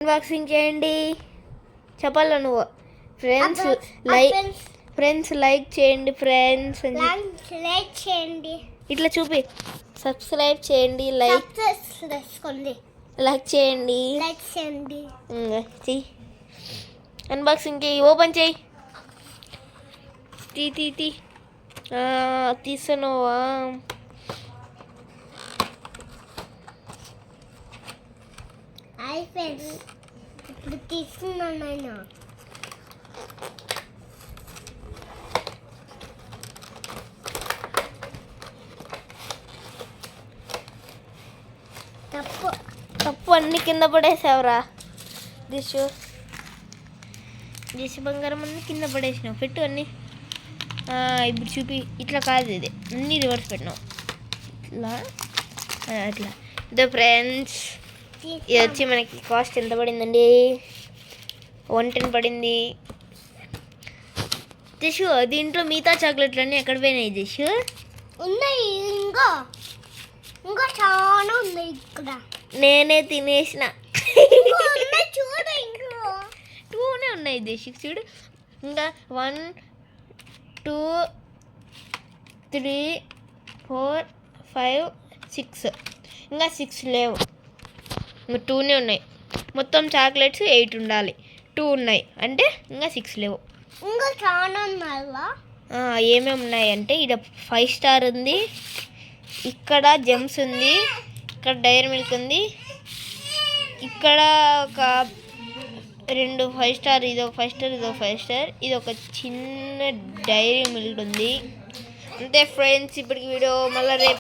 Unboxing చేయండి. చెప్పాల నువ్వు. ఫ్రెండ్స్ లైక్ చేయండి. ఫ్రెండ్స్ లైక్ చేయండి. ఇట్లా చూపి. సబ్స్క్రైబ్ చేయండి. లైక్ చేయండి. అన్బాక్సింగ్ చేయి. ఓపెన్ చేయి. తీసానువా. ఇప్పుడు తీసుకున్నాను నేను. తప్పు అన్ని కింద పడేసావురా. దిశ బంగారం అన్ని కింద పడేసినావు. పెట్టు అన్ని. ఇప్పుడు చూపి. ఇట్లా కాదు, ఇది అన్నీ రివర్స్ పెట్టినావు. ఇట్లా అట్లా. ఇదో ఫ్రెండ్స్, ఇది వచ్చి మనకి కాస్ట్ ఎంత పడిందండి? 110 పడింది. దిశు, దీంట్లో మిగతా చాక్లెట్లు అన్నీ ఎక్కడ పోయినాయి దిశు? ఉన్నాయి, ఇంకా చాలా ఉన్నాయి ఇక్కడ. నేనే తినేసిన. చూడు, ఇంకా 2నే ఉన్నాయి దిశు. చూడు, ఇంకా 1 2 3 4 5 6 ఇంకా 6 లేవు. ఇంకా 2నే ఉన్నాయి. మొత్తం చాక్లెట్స్ 8 ఉండాలి. 2 ఉన్నాయి అంటే ఇంకా 6 లేవు. ఇంకా చాలా ఉన్నాయి. ఏమేమి ఉన్నాయంటే ఇక్కడ 5 స్టార్ ఉంది, ఇక్కడ జెమ్స్ ఉంది, ఇక్కడ డైరీ మిల్క్ ఉంది, ఇక్కడ ఒక 2 5 స్టార్, ఇది ఒక 5 స్టార్, ఇది ఒక 5 స్టార్, ఇది ఒక చిన్న డైరీ మిల్క్ ఉంది. అంతే ఫ్రెండ్స్, ఇప్పటికి వీడియో. మళ్ళీ రేపు